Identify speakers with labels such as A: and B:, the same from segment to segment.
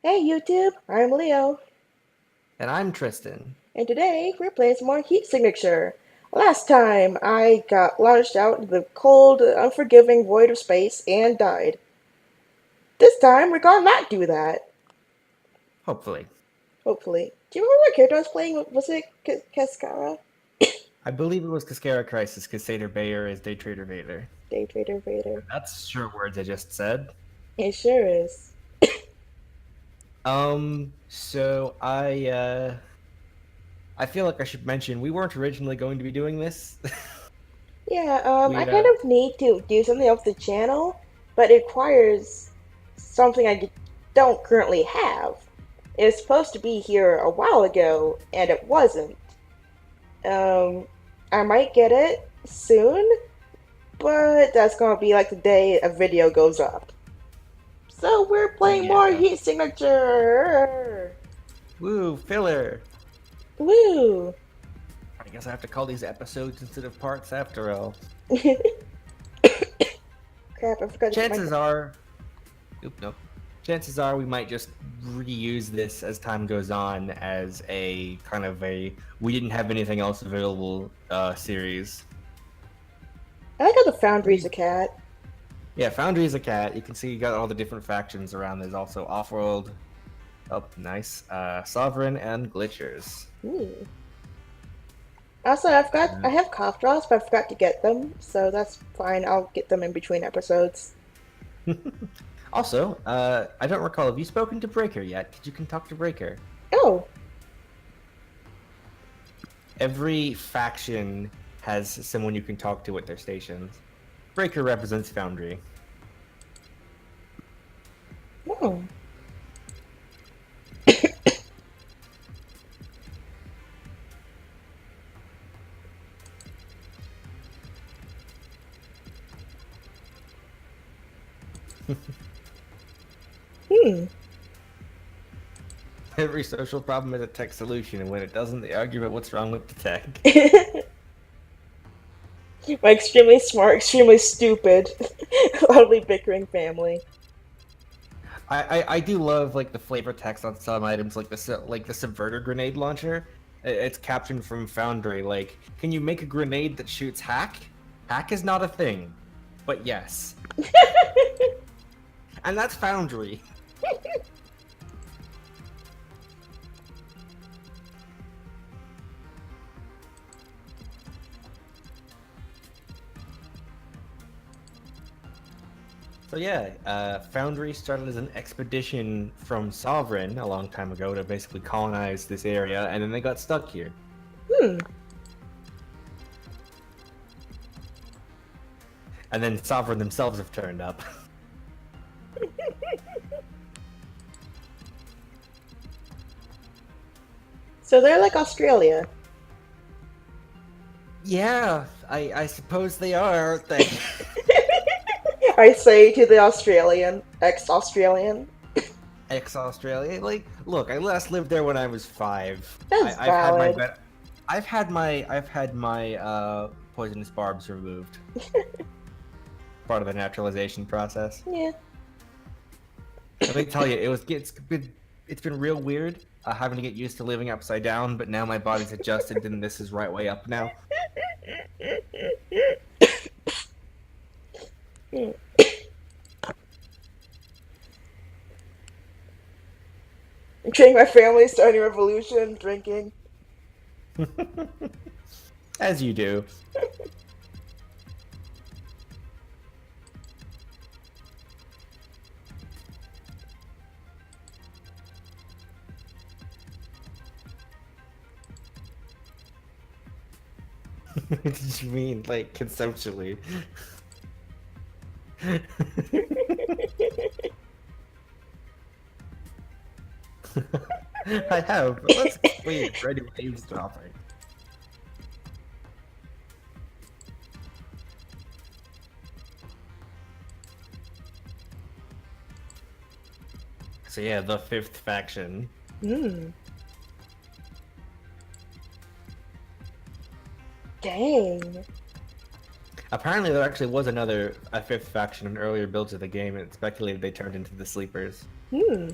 A: Hey YouTube, I'm Leo,
B: And I'm Tristan.
A: and today we're playing some more Heat Signature. Last time I got launched out into the cold, unforgiving void of space and died. This time we're gonna not do that,
B: Hopefully.
A: hopefully. Do you remember what character I was playing? Was it Cascara?
B: I believe it was Cascara Crisis, Crusader Bayer is Day Trader Vader.
A: Day Trader Vader.
B: That's sure words I just said.
A: It sure is.
B: I feel like I should mention we weren't originally going to be doing this.
A: Yeah, I
B: we
A: kind of need to do something else with the channel, but it requires something don't currently have. It was supposed to be here a while ago, and it wasn't. Um, I might get it soon, but that's gonna be like the day a video goes up. So we're playing more
B: Yeah.
A: Heat Signature!
B: Woo, filler.
A: Woo!
B: I guess I have to call these episodes instead of parts after all.
A: Crap, I forgot to put my...
B: Chances are Oop, nope. Chances are we might just reuse this as time goes on as a kind of a we didn't have anything else available series.
A: I like how the
B: What do
A: Foundry's
B: you?
A: a cat.
B: Yeah, Foundry is a cat. You can see you got all the different factions around. There's also Offworld. Oh, nice. Sovereign and Glitchers.
A: Hmm. Also, I have cough drops, but I forgot to get them, so that's fine. I'll get them in between episodes.
B: Also, I don't recall. Have you spoken to Breaker yet? Because you can talk to Breaker.
A: Oh,
B: Every faction has someone you can talk to at their stations. Breaker represents Foundry.
A: oh. Hmm.
B: Every social problem is a tech solution, and when it doesn't, they argue about what's wrong with the tech.
A: My extremely smart, extremely stupid, loudly bickering family.
B: I do love like the flavor text on some items, like the subverter grenade launcher. It's captioned from Foundry. Like, can you make a grenade that shoots hack? Hack is not a thing, but yes, and that's Foundry. So yeah, Foundry started as an expedition from Sovereign a long time ago to basically colonize this area, and then they got stuck here.
A: Hmm.
B: And then Sovereign themselves have turned up.
A: So they're like Australia.
B: Yeah, I suppose they are, aren't they?
A: I say to the Australian, ex-Australian.
B: Ex-Australia. Like, look, I last lived there when I was 5.
A: That's
B: I've had my
A: valid.
B: bet. I've had my poisonous barbs removed. Part of the naturalization process.
A: Yeah.
B: Let me tell you, it's been real weird having to get used to living upside down, but now my body's adjusted and this is right way up now.
A: Training my family, starting a revolution, drinking.
B: As you do. What did you mean, like, conceptually? I have, but let's explain for anyone eavesdropping. So yeah, the fifth faction.
A: Hmm. Dang.
B: Apparently, there actually was a fifth faction in earlier builds of the game, and it's speculated they turned into the sleepers.
A: Hmm.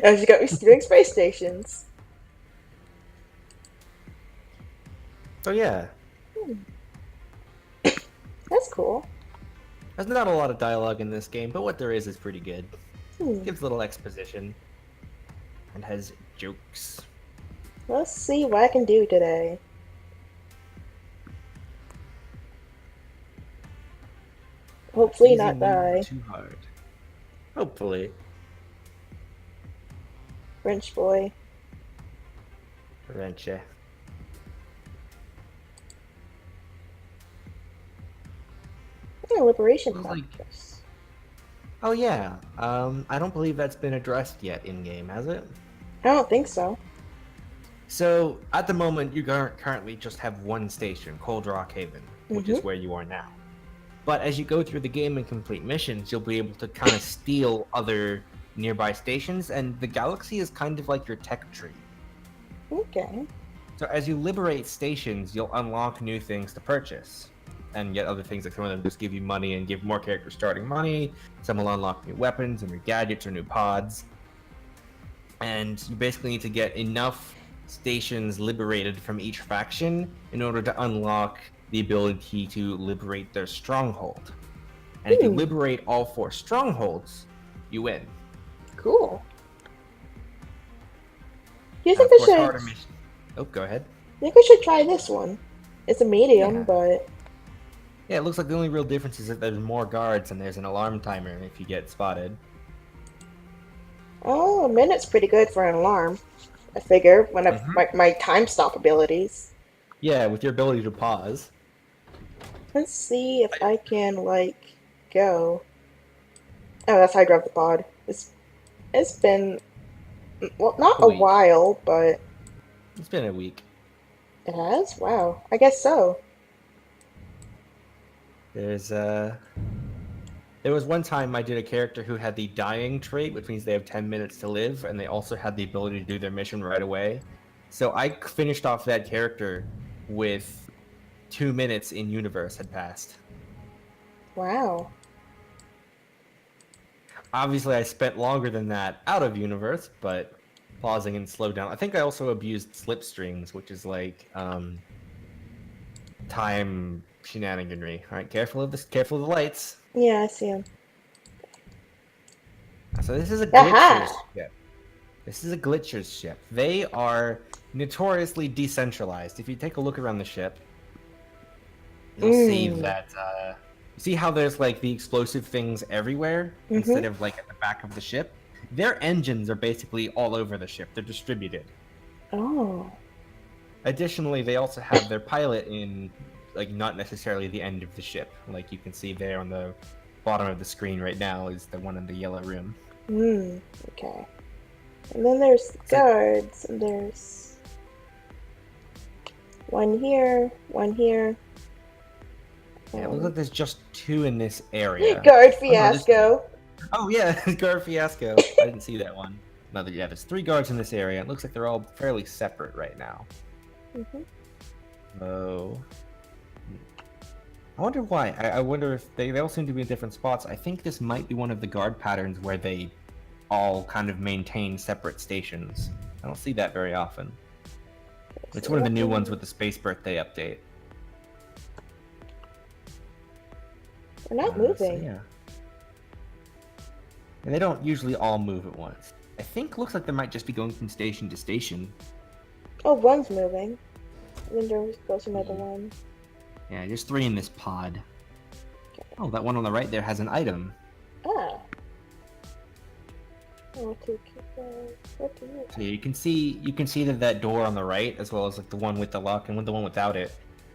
A: As you got me doing space stations.
B: So yeah,
A: Hmm, that's cool.
B: there's not a lot of dialogue in this game, but what there is pretty good.
A: Hmm.
B: Gives little exposition and has jokes.
A: Let's see what I can do today. Hopefully
B: Easy
A: not
B: move
A: die.
B: too hard. Hopefully.
A: French boy.
B: Wrench.
A: Yeah, liberation
B: Looks like.
A: progress.
B: Oh yeah. I don't believe that's been addressed yet in game, has it?
A: I don't think so.
B: So at the moment, you currently just have one station, Cold Rock Haven, which
A: Mm-hmm.
B: is where you are now. But as you go through the game and complete missions, you'll be able to kind of steal other nearby stations, and the galaxy is kind of like your tech tree.
A: Okay.
B: So as you liberate stations, you'll unlock new things to purchase, and get other things that some of them just give you money and give more characters starting money. Some will unlock new weapons and new gadgets or new pods, and you basically need to get enough stations liberated from each faction in order to unlock the ability to liberate their stronghold. And if you
A: Hmm.
B: liberate all 4 strongholds, you win.
A: Cool. Do you
B: And
A: think
B: of
A: I
B: course,
A: should?
B: harder mission. Oh, go ahead.
A: Think we should try this one. It's a medium,
B: Yeah.
A: but
B: Yeah, it looks like the only real difference is that there's more guards and there's an alarm timer if you get spotted.
A: oh, a minute's pretty good for an alarm. I figure when I
B: Mm-hmm.
A: my time stop abilities.
B: Yeah, with your ability to pause.
A: Let's see if I can like go. Oh, that's how I grab the pod. It's been well, not
B: A
A: a
B: week.
A: while, but
B: It's been a week.
A: it has. Wow, I guess so.
B: There's There was one time I did a character who had the dying trait, which means they have 10 minutes to live, and they also had the ability to do their mission right away. So I finished off that character with 2 minutes in universe had passed.
A: Wow.
B: Obviously, I spent longer than that out of universe, but pausing and slow down. I think I also abused slipstreams, which is like time shenaniganry. All right, careful of the lights.
A: Yeah, I see him.
B: So this is a glitcher's
A: Aha!
B: ship. This is a glitcher's ship. They are notoriously decentralized. If you take a look around the ship, you'll see
A: Mmm.
B: that you see how there's like the explosive things everywhere
A: Mm-hmm.
B: instead of like at the back of the ship. Their engines are basically all over the ship. They're distributed.
A: Oh.
B: Additionally, they also have their pilot in like not necessarily the end of the ship. Like you can see there on the bottom of the screen right now is the one in the yellow room.
A: Hmm. Okay. And then there's
B: So
A: guards, and there's one here, one here.
B: yeah, it looks like there's just 2 in this area.
A: Guard
B: Oh no, there's
A: fiasco.
B: Oh yeah, guard fiasco. I didn't see that one. Another yeah, there's 3 guards in this area. It looks like they're all fairly separate right now.
A: Mm-hmm.
B: Oh. I wonder why. I wonder if they all seem to be in different spots. I think this might be one of the guard patterns where they all kind of maintain separate stations. I don't see that very often. It's one of the new ones with the space birthday update.
A: We're not
B: So
A: moving.
B: yeah. And they don't usually all move at once. I think looks like they might just be going from station to station.
A: Oh, one's moving. And then there goes another
B: Hmm.
A: one.
B: Yeah, there's 3 in this pod.
A: Okay.
B: Oh, that one on the right there has an item.
A: Ah. Oh, to keep what do you?
B: So you can see that door on the right, as well as like the one with the lock and the one without it.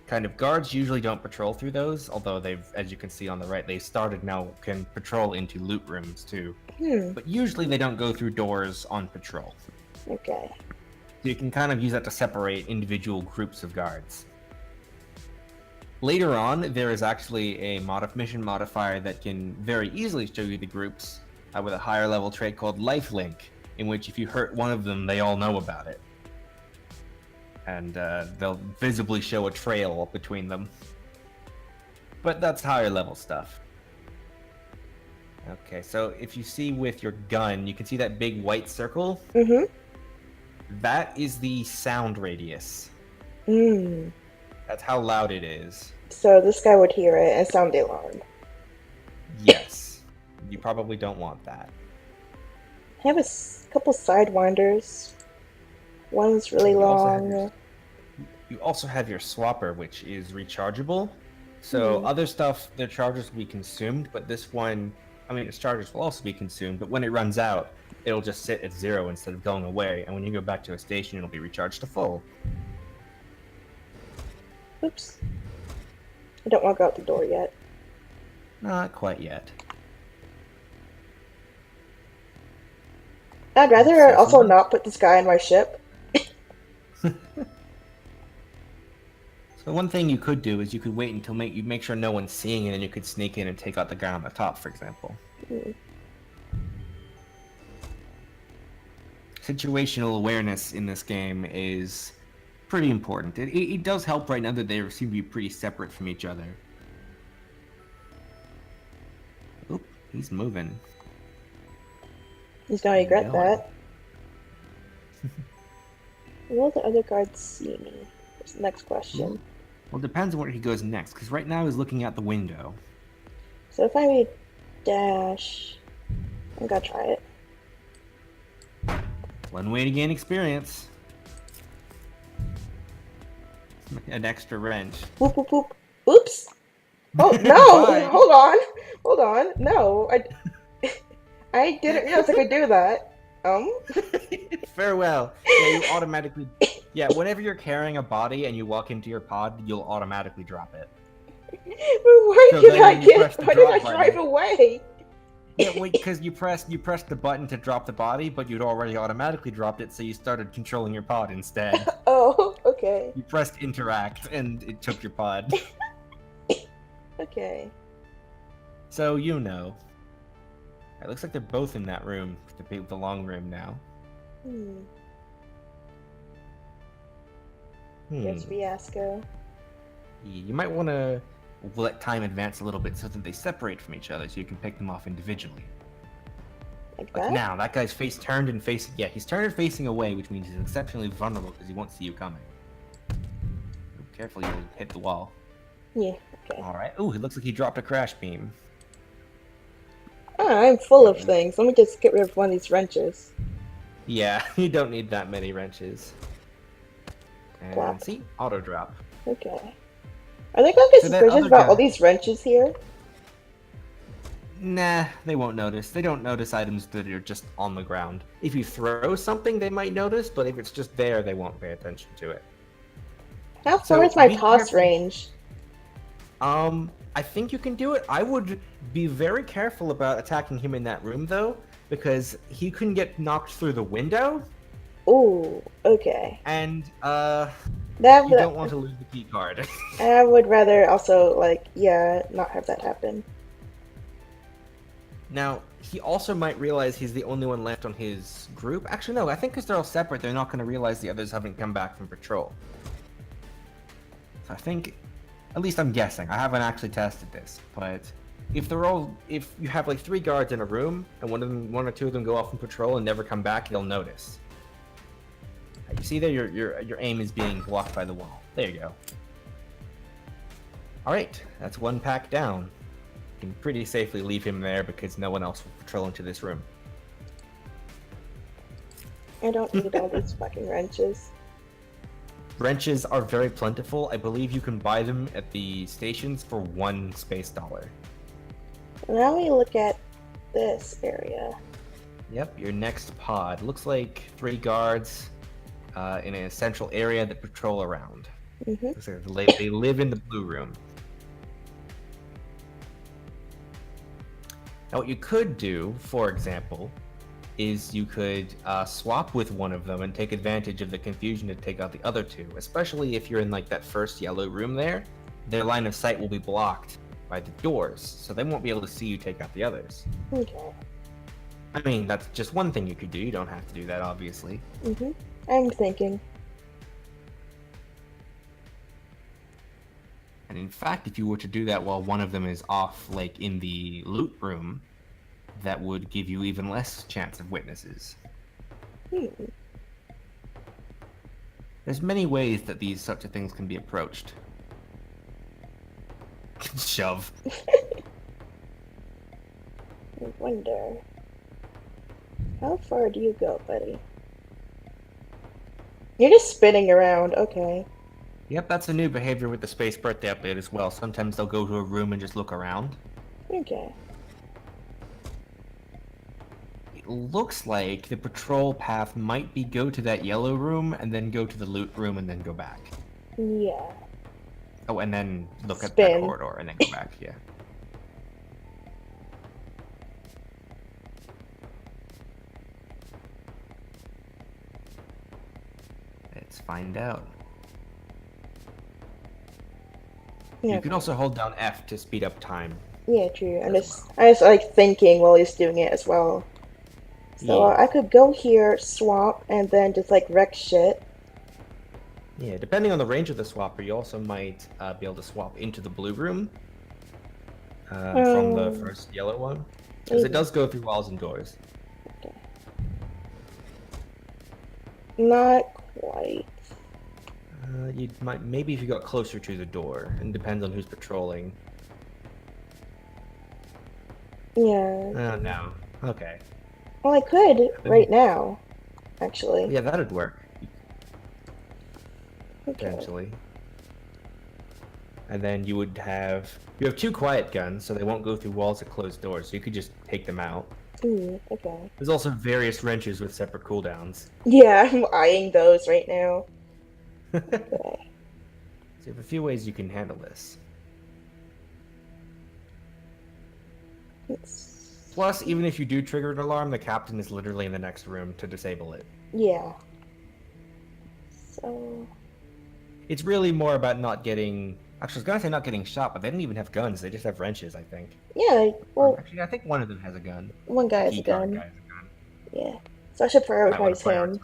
B: Kind of guards usually don't patrol through those, although they've, as you can see on the right, they started now can patrol into loot rooms too.
A: Hmm.
B: But usually they don't go through doors on patrol.
A: Okay.
B: So you can kind of use that to separate individual groups of guards. Later on, there is actually a mission modifier that can very easily show you the groups with a higher level trait called Lifelink, in which if you hurt one of them, they all know about it. And they'll visibly show a trail between them. But that's higher level stuff. Okay, so if you see with your gun, you can see that big white circle?
A: Mm-hmm.
B: That is the sound radius.
A: Mm.
B: That's how loud it is.
A: So this guy would hear it and sound the alarm.
B: Yes. You probably don't want that.
A: I have a couple sidewinders. One's really
B: You also have
A: long.
B: your swapper, which is rechargeable. So
A: Hmm.
B: other stuff, their charges will be consumed, but this one, I mean, its charges will also be consumed. But when it runs out, it'll just sit at 0 instead of going away. And when you go back to a station, it'll be recharged to full.
A: Oops. I don't want to go out the door yet.
B: Not quite yet.
A: I'd rather
B: So
A: also not put this guy on my ship.
B: So one thing you could do is you could wait until you make sure no one's seeing it, and you could sneak in and take out the guy on the top, for example.
A: Hmm.
B: Situational awareness in this game is pretty important. It does help right now that they seem to be pretty separate from each other. Oop, he's moving.
A: He's gonna regret
B: Going.
A: that. Will the other guards see me? That's the next question.
B: Well, it depends on where he goes next, because right now he's looking out the window.
A: So if I dash, I'm gonna try it.
B: One way to gain experience. An extra wrench.
A: Whoop whoop whoop. Oops. Oh
B: Bye.
A: no! Hold on. No, I didn't realize I could do that.
B: Farewell. Yeah, you automatically. Yeah, whenever you're carrying a body and you walk into your pod, you'll automatically drop it.
A: Why
B: So
A: did
B: then
A: I
B: when you press
A: get?
B: the
A: Why did I
B: drop button,
A: drive away?
B: yeah, wait, because you pressed the button to drop the body, but you'd already automatically dropped it, so you started controlling your pod instead.
A: Oh, okay.
B: You pressed interact, and it took your pod.
A: Okay.
B: So you know. It looks like they're the in that room, the long room now.
A: There's fiasco.
B: You might want to let time advance a little bit so that they separate from each other, so you can pick them off individually.
A: Like
B: Like
A: that?
B: now, that guy's face turned and facing. Yeah, he's turned and facing away, which means he's exceptionally vulnerable because he won't see you coming. Careful, you'll hit the wall.
A: Yeah, okay.
B: All right. Ooh, it looks like he dropped a crash beam.
A: Oh, I'm full of things. Let me just get rid of one of these wrenches.
B: Yeah, you don't need that many wrenches. And
A: Drop.
B: see, auto drop.
A: Okay. Are they gonna get
B: So that
A: suspicious
B: other
A: about
B: guy-
A: all these wrenches here?
B: Nah, they won't notice. They don't notice items that are just on the ground. If you throw something, they might notice, but if it's just there, they won't pay attention to it.
A: How
B: So
A: far is my
B: be
A: toss
B: careful.
A: range?
B: I think you can do it. I would be very careful about attacking him in that room, though, because he can get knocked through the window,
A: Ooh, okay.
B: and
A: That
B: you don't want to lose the key card.
A: I would rather also, like, yeah, not have that happen.
B: Now, he also might realize he's the only one left on his group. Actually, no, I think because they're all separate, they're not going to realize the others haven't come back from patrol. So I think, at least I'm guessing, I haven't actually tested this, but if you have like 3 guards in a room, and one or two of them go off on patrol and never come back, you'll notice. You see there, your aim is being blocked by the wall. There you go. Alright, that's 1 pack down. You can pretty safely leave him there because no one else will patrol into this room.
A: I don't need all these fucking wrenches.
B: Wrenches are very plentiful. I believe you can buy them at the stations for $1 space dollar.
A: Now we look at this area.
B: Yep, your next pod. Looks like 3 guards in a central area that patrol around.
A: Mm-hmm.
B: Looks like they live in the blue room. Now what you could do, for example, is you could swap with one of them and take advantage of the confusion to take out the other 2, especially if you're in like that first yellow room there. Their line of sight will be blocked by the doors, so they won't be able to see you take out the others.
A: Okay.
B: I mean, that's just one thing you could do. You don't have to do that, obviously.
A: Mm-hmm. I'm thinking.
B: And in fact, if you were to do that while one of them is off, like in the loot room, that would give you even less chance of witnesses.
A: Hmm.
B: There's many ways that these such a things can be approached. Shove.
A: I wonder. How far do you go, buddy? You're just spinning around. Okay.
B: Yep, that's a new behavior with the Space Birthday update as well. Sometimes they'll go to a room and just look around.
A: Okay.
B: It looks like the patrol path might be go to that yellow room and then go to the loot room and then go back.
A: Yeah.
B: Oh, and then look at that
A: Spin.
B: corridor and then go back, yeah. Let's find out.
A: Yeah.
B: You can also hold down F to speed up time.
A: Yeah, true.
B: as well.
A: I was like thinking while he's doing it as well. So
B: Yeah.
A: I could go here, swap, and then just like wreck shit.
B: Yeah, depending on the range of the swapper, you also might be able to swap into the blue room from the first yellow one. Because it
A: Maybe.
B: does go through walls and doors.
A: Okay. Not quite.
B: You might maybe if you got closer to the door, and depends on who's patrolling.
A: Yeah.
B: Oh no. Okay.
A: Well, I could right now, actually.
B: Yeah, that'd work
A: Okay.
B: potentially. And then you have two quiet guns, so they won't go through walls or closed doors. So you could just take them out.
A: Okay.
B: There's also various wrenches with separate cooldowns.
A: Yeah, I'm eyeing those right now. Okay.
B: So you have a few ways you can handle this.
A: It's...
B: Plus, even if you do trigger an alarm, the captain is literally in the next room to disable it.
A: Yeah. So...
B: It's really more about not getting... Actually, I was gonna say not getting shot, but they don't even have guns. They just have wrenches, I think.
A: Yeah, well,
B: Actually, I think one of them has a gun.
A: one guy has a
B: Keycard
A: gun.
B: guy has a gun.
A: Yeah. So I should
B: Might wanna
A: prioritize him.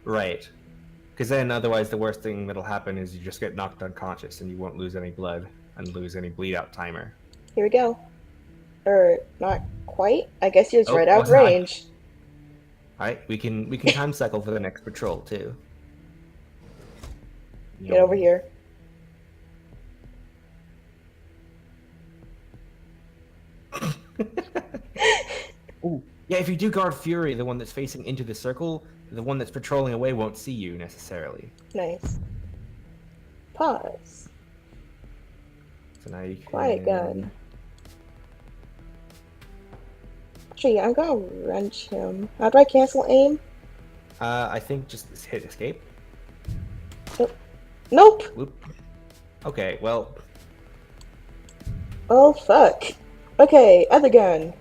B: Right. Because then, otherwise, the worst thing that'll happen is you just get knocked unconscious and you won't lose any blood and lose any bleed out timer.
A: Here we go. Or not quite. I guess he was
B: Oh,
A: right out of
B: wasn't I?
A: range.
B: Alright, we can time cycle for the next patrol too.
A: Get over here.
B: Ooh. Yeah, if you do guard Fury, the one that's facing into the circle, the one that's patrolling away won't see you necessarily.
A: Nice. Pause.
B: So now you can...
A: Quiet gun. Actually, I'm gonna wrench him. How do I cancel aim?
B: I think just hit escape.
A: Nope!
B: Whoop. Okay, well,
A: Oh, fuck. Okay, other gun.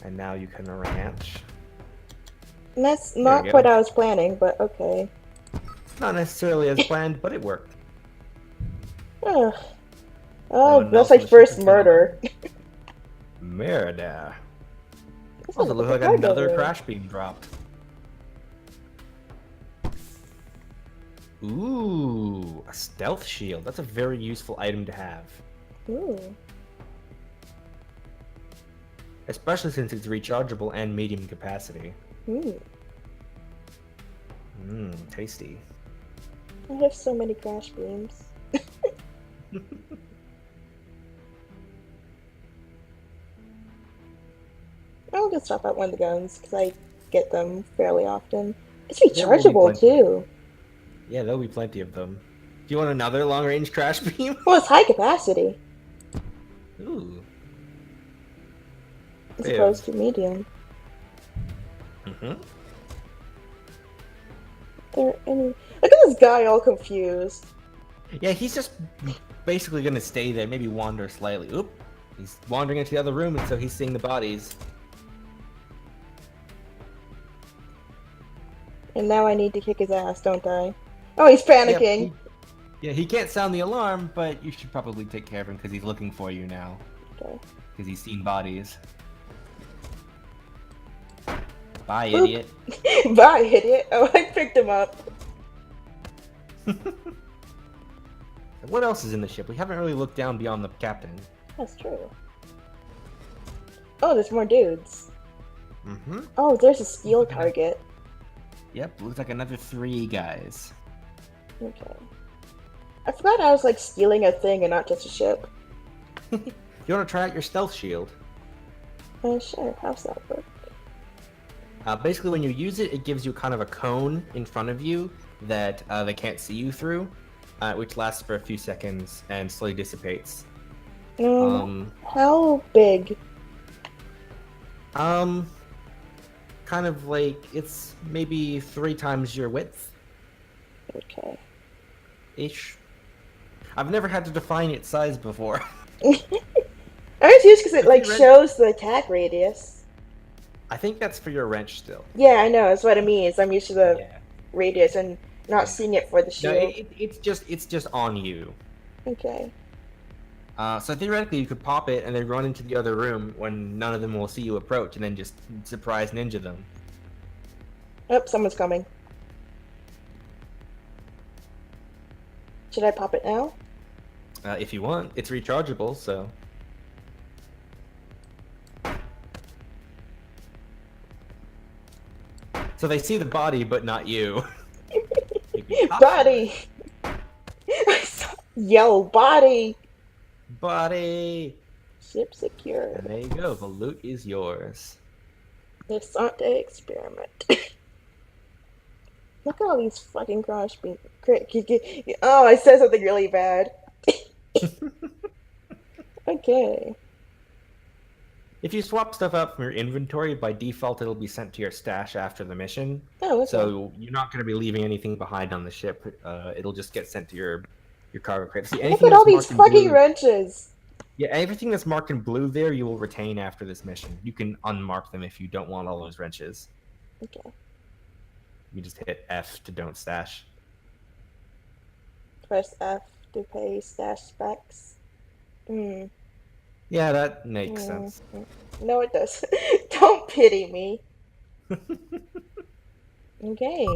B: and now you can ranch.
A: And that's
B: we
A: not
B: go.
A: what I was planning, but okay.
B: Not necessarily as planned, but it worked.
A: Ugh.
B: Oh,
A: Oh,
B: and
A: that's
B: also
A: like
B: the
A: first
B: ship
A: murder.
B: Murder.
A: This
B: Also,
A: is
B: looks like
A: cargo
B: another
A: room.
B: crash beam dropped. Ooh, a stealth shield. That's a very useful item to have.
A: Ooh.
B: Especially since it's rechargeable and medium capacity.
A: Ooh.
B: Mmm, tasty.
A: I have so many crash beams. I'll just stop at one of the guns because I get them fairly often. It's
B: There will be
A: rechargeable
B: plenty.
A: too.
B: Yeah, there'll be plenty of them. Do you want another long-range crash beam?
A: Well, it's high capacity
B: Ooh.
A: as
B: Yeah.
A: opposed to medium.
B: Mm-hmm.
A: There any? Look at this guy all confused.
B: Yeah, he's just basically gonna stay there, maybe wander slightly. Oop. He's wandering into the other room, and so he's seeing the bodies.
A: And now I need to kick his ass, don't I? Oh, he's panicking.
B: Yep, he can't sound the alarm, but you should probably take care of him because he's looking for you now.
A: Okay.
B: Because he's seen bodies. Bye,
A: Oop.
B: idiot.
A: Bye, idiot. Oh, I picked him up.
B: What else is in the ship? We haven't really looked down beyond the captain.
A: That's true. Oh, there's more dudes.
B: Mm-hmm.
A: Oh, there's a
B: Looks
A: steel
B: like another,
A: target.
B: yep, looks like another three guys.
A: Okay. I forgot I was like stealing a thing and not just a ship.
B: You want to try out your stealth shield?
A: Sure. How's that work?
B: Basically, when you use it, it gives you kind of a cone in front of you that they can't see you through, which lasts for a few seconds and slowly dissipates. Um,
A: How big?
B: um, kind of like it's maybe 3 times your width
A: Okay.
B: ish. I've never had to define its size before.
A: I was used because it
B: If
A: like
B: you read,
A: shows the attack radius.
B: I think that's for your wrench still.
A: Yeah, I know. That's what I mean. Is I'm used to the
B: Yeah,
A: radius and not
B: yeah.
A: seeing it for the
B: No,
A: shield.
B: it's just on you.
A: Okay.
B: So theoretically, you could pop it and then run into the other room when none of them will see you approach, and then just surprise ninja them.
A: Oh, someone's coming. Should I pop it now?
B: If you want, it's rechargeable, so. So they see the body, but not you.
A: Body! Yo, body!
B: Body!
A: Ship
B: And
A: secured.
B: there you go, the loot is yours.
A: The Sante experiment. Look at all these fucking crash beams. Oh, I said something really bad. Okay.
B: If you swap stuff out from your inventory, by default it'll be sent to your stash after the mission.
A: Oh, okay.
B: So you're not going to be leaving anything behind on the ship. It'll just get sent to your cargo crate. See,
A: Look
B: anything
A: at all
B: that's
A: these
B: marked in
A: fucking
B: blue.
A: wrenches.
B: Yeah, everything that's marked in blue there, you will retain after this mission. You can unmark them if you don't want all those wrenches.
A: Okay.
B: You just hit F to don't stash.
A: Press F to pay stash specs. Hmm.
B: Yeah, that makes
A: Mm.
B: sense.
A: No, it does. Don't pity me. Okay.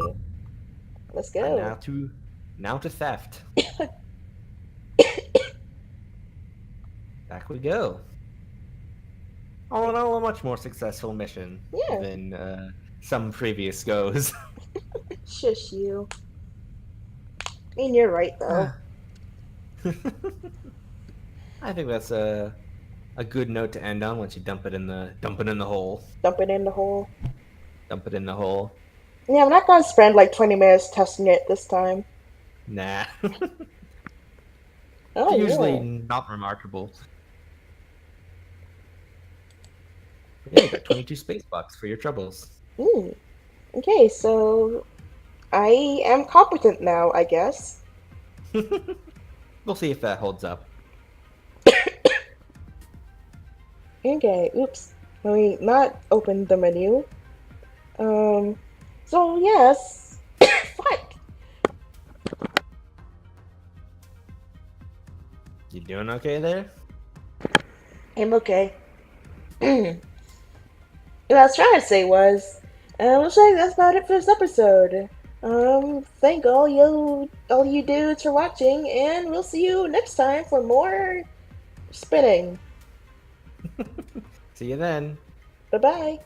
A: Let's
B: And
A: go.
B: now to theft. Back we go. All in all, a much more successful mission
A: Yeah.
B: than some previous goes.
A: Shush you. I mean, you're right, though.
B: I think that's a good note to end on once you dump it in the hole.
A: Dump it in the hole.
B: Dump it in the hole.
A: Yeah, I'm not gonna spend like 20 minutes testing it this time.
B: Nah.
A: Oh,
B: They're usually
A: yeah.
B: not remarkable. Yeah, you got 22 space bucks for your troubles.
A: Hmm. Okay, so I am competent now, I guess.
B: We'll see if that holds up.
A: Okay, oops. Let me not open the menu. So yes. Fuck!
B: You doing okay there?
A: I'm okay. What I was trying to say was, looks like that's about it for this episode. Thank all you dudes for watching, and we'll see you next time for more spinning.
B: See you then.
A: Bye bye.